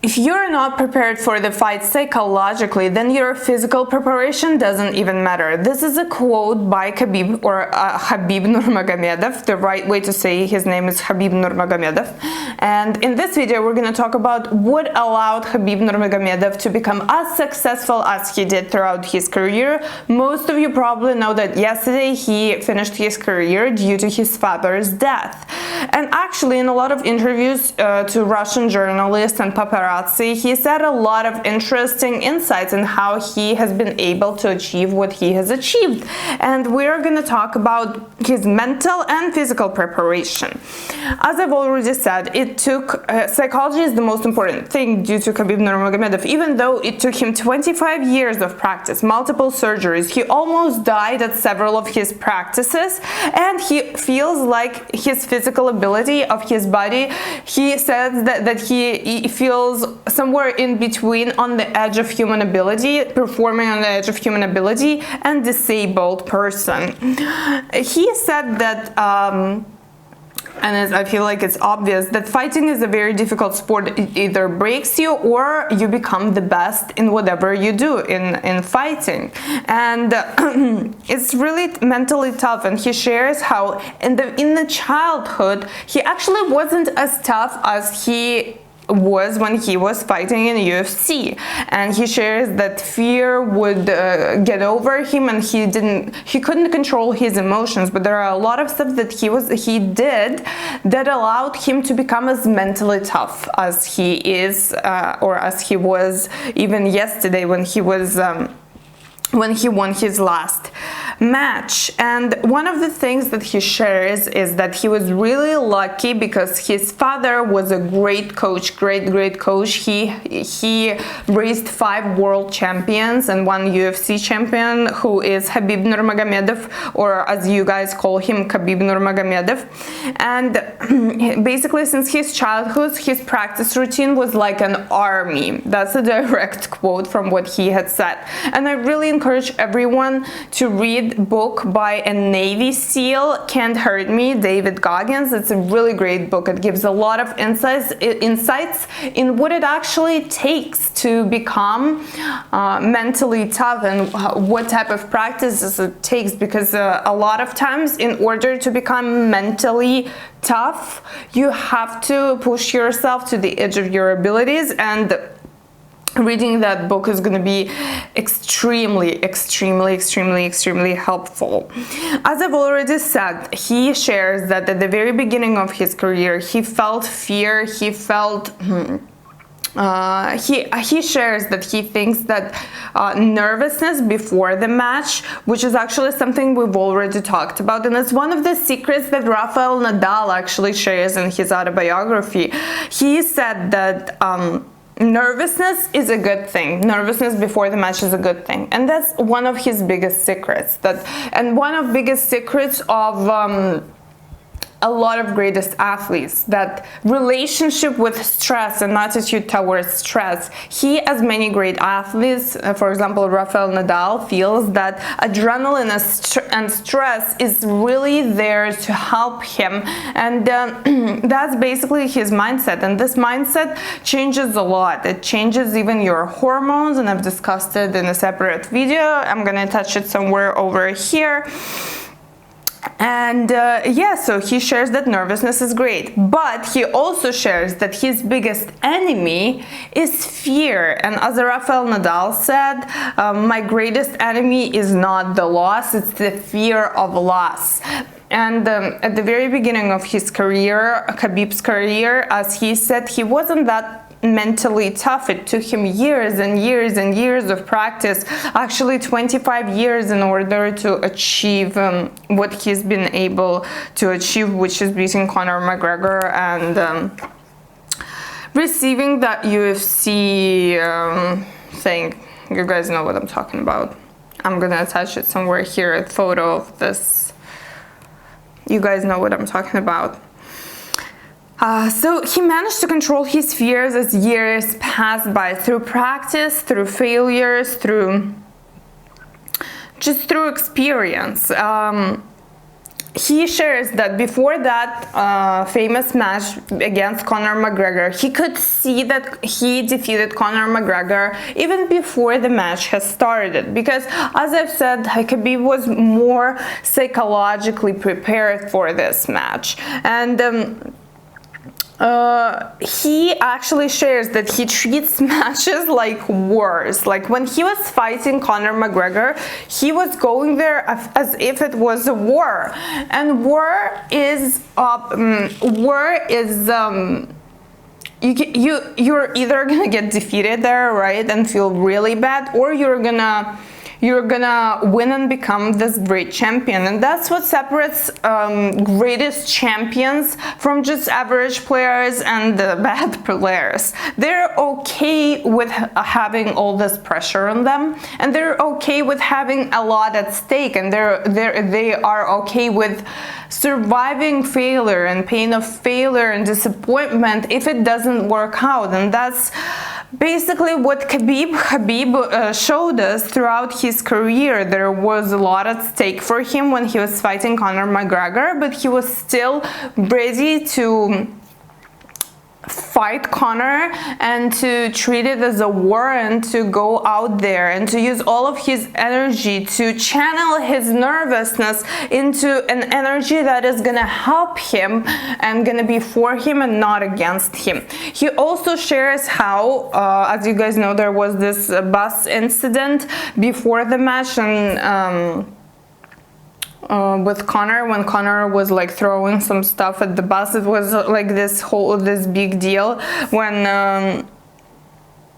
if you're not prepared for the fight psychologically, then your physical preparation doesn't even matter. This is a quote by Khabib Nurmagomedov. The right way to say his name is Khabib Nurmagomedov. And in this video, we're going to talk about what allowed Khabib Nurmagomedov to become as successful as he did throughout his career. Most of you probably know that yesterday he finished his career due to his father's death. And actually, in a lot of interviews to Russian journalists and paparazzi, he said a lot of interesting insights in how he has been able to achieve what he has achieved. And we're going to talk about his mental and physical preparation. As I've already said, it took psychology is the most important thing due to Khabib Nurmagomedov. Even though it took him 25 years of practice, multiple surgeries, he almost died at several of his practices, and he feels like his physical ability of his body, he says that he feels somewhere in between, on the edge of human ability, performing on the edge of human ability, and disabled person. He said that and I feel like it's obvious that fighting is a very difficult sport. It either breaks you or you become the best in whatever you do in fighting. And it's really mentally tough. And he shares how in the childhood, he actually wasn't as tough as he was when he was fighting in UFC, and he shares that fear would get over him, and he couldn't control his emotions. But there are a lot of stuff that he did that allowed him to become as mentally tough as he is, or as he was even yesterday when he won his last match. And one of the things that he shares is that he was really lucky because his father was a great coach, great coach. He raised 5 world champions and 1 UFC champion, who is Khabib Nurmagomedov, or as you guys call him, Khabib Nurmagomedov. And basically, since his childhood, his practice routine was like an army. That's a direct quote from what he had said. And I really encourage everyone to read book by a Navy SEAL, Can't Hurt Me, David Goggins. It's a really great book. It gives a lot of insights in what it actually takes to become mentally tough, and what type of practices it takes, because a lot of times, in order to become mentally tough, you have to push yourself to the edge of your abilities. And reading that book is going to be extremely helpful. As I've already said, he shares that at the very beginning of his career, he felt fear, he felt he shares that he thinks that nervousness before the match, which is actually something we've already talked about, and it's one of the secrets that Rafael Nadal actually shares in his autobiography. He said that nervousness is a good thing. Nervousness before the match is a good thing, and that's one of his biggest secrets. And one of biggest secrets of a lot of greatest athletes, that relationship with stress and attitude towards stress. He, as many great athletes, for example, Rafael Nadal, feels that adrenaline and stress is really there to help him. And that's basically his mindset. And this mindset changes a lot. It changes even your hormones, and I've discussed it in a separate video. I'm gonna touch it somewhere over here. And so he shares that nervousness is great, but he also shares that his biggest enemy is fear. And as Rafael Nadal said, my greatest enemy is not the loss, it's the fear of loss. And at the very beginning of his career, Khabib's career, as he said, he wasn't that mentally tough. It took him years and years of practice, actually 25 years, in order to achieve what he's been able to achieve, which is beating Conor McGregor and receiving that UFC thing. You guys know what I'm talking about. I'm gonna attach it somewhere here, a photo of this. You guys know what I'm talking about. So he managed to control his fears as years passed by, through practice, through failures, through experience. he shares that before that famous match against Conor McGregor, he could see that he defeated Conor McGregor even before the match has started, because as I've said, Khabib was more psychologically prepared for this match. And he actually shares that he treats matches like wars. Like when he was fighting Conor McGregor, he was going there as if it was a war. And war is you're either gonna get defeated there, right, and feel really bad, or you're gonna win and become this great champion. And that's what separates greatest champions from just average players and bad players. They're okay with having all this pressure on them, and they're okay with having a lot at stake, and they are okay with surviving failure and pain of failure and disappointment if it doesn't work out. And that's basically what Khabib showed us throughout his career. There was a lot at stake for him when he was fighting Conor McGregor, but he was still ready to fight Conor and to treat it as a war, and to go out there and to use all of his energy to channel his nervousness into an energy that is gonna help him and gonna be for him and not against him. He also shares how, as you guys know, there was this bus incident before the match, and with Conor, when Conor was like throwing some stuff at the bus. It was like this big deal when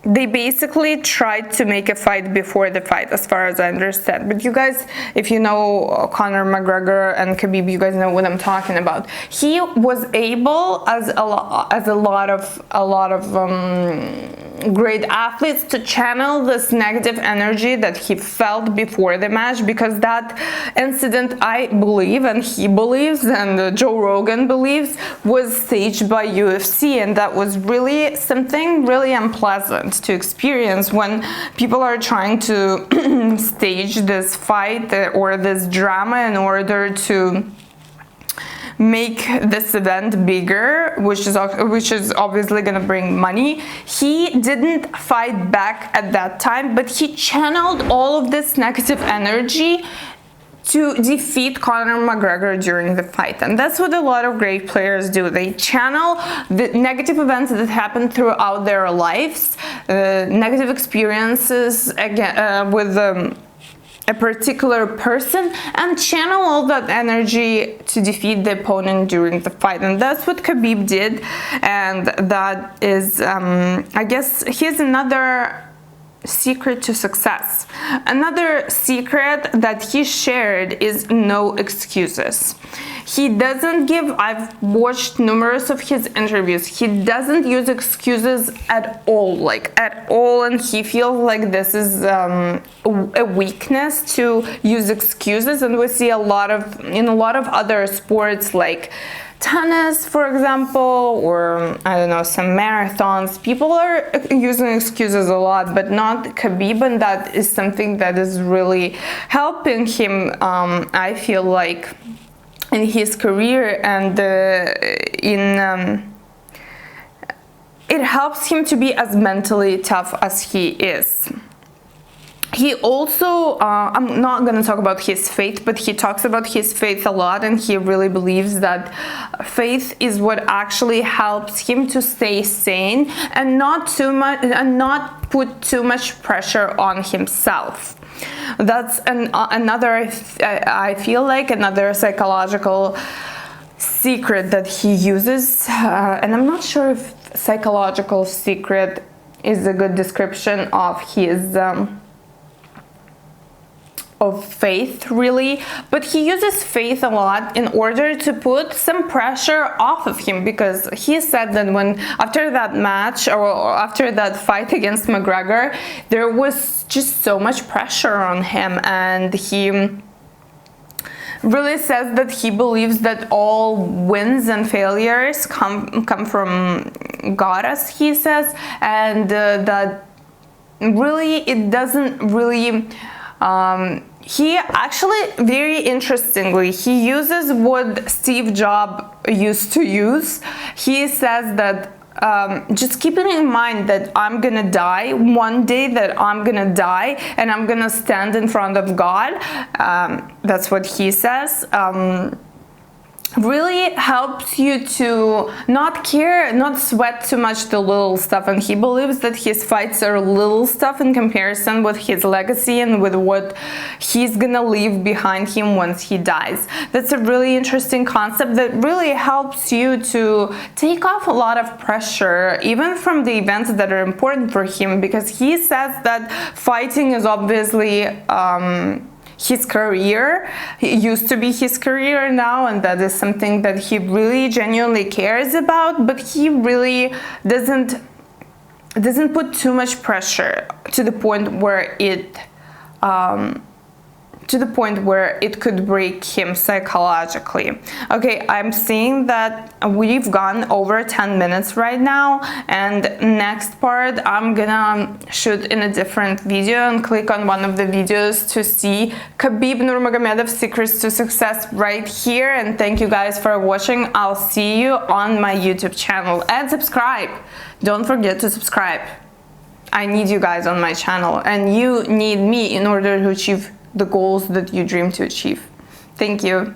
they basically tried to make a fight before the fight, as far as I understand. But you guys, if you know Conor McGregor and Khabib, you guys know what I'm talking about. He was able, as a lot of great athletes, to channel this negative energy that he felt before the match, because that incident, I believe, and he believes, and Joe Rogan believes, was staged by UFC, and that was really something really unpleasant to experience when people are trying to stage this fight or this drama in order to make this event bigger, which is obviously going to bring money. He didn't fight back at that time, but he channeled all of this negative energy to defeat Conor McGregor during the fight. And that's what a lot of great players do. They channel the negative events that happen throughout their lives, negative experiences with a particular person, and channel all that energy to defeat the opponent during the fight. And that's what Khabib did, and that is, I guess, here's another secret to success. Another secret that he shared is no excuses. He doesn't give, I've watched numerous of his interviews, he doesn't use excuses at all, and he feels like this is a weakness to use excuses. And we see in a lot of other sports, like tennis, for example, or I don't know, some marathons, people are using excuses a lot, but not Khabib, and that is something that is really helping him, I feel like, in his career, and it helps him to be as mentally tough as he is. He also, I'm not going to talk about his faith, but he talks about his faith a lot, and he really believes that faith is what actually helps him to stay sane and not put too much pressure on himself. That's another, I feel like, another psychological secret that he uses, and I'm not sure if psychological secret is a good description of his of faith, really, but he uses faith a lot in order to put some pressure off of him, because he said that after that match, or after that fight against McGregor, there was just so much pressure on him, and he really says that he believes that all wins and failures come from God, as he says, and that really it doesn't really he actually, very interestingly, he uses what Steve Jobs used to use. He says that just keeping in mind that I'm gonna die one day, that I'm gonna die and I'm gonna stand in front of God. That's what he says. Really helps you to not care, not sweat too much the little stuff, and he believes that his fights are little stuff in comparison with his legacy and with what he's gonna leave behind him once he dies. That's a really interesting concept that really helps you to take off a lot of pressure, even from the events that are important for him, because he says that fighting is obviously his career. It used to be his career now, and that is something that he really genuinely cares about, but he really doesn't put too much pressure to the point where it could break him psychologically. Okay, I'm seeing that we've gone over 10 minutes right now, and next part I'm gonna shoot in a different video and click on one of the videos to see Khabib Nurmagomedov's secrets to success right here. And thank you guys for watching. I'll see you on my YouTube channel, and subscribe. Don't forget to subscribe. I need you guys on my channel, and you need me in order to achieve the goals that you dream to achieve. Thank you.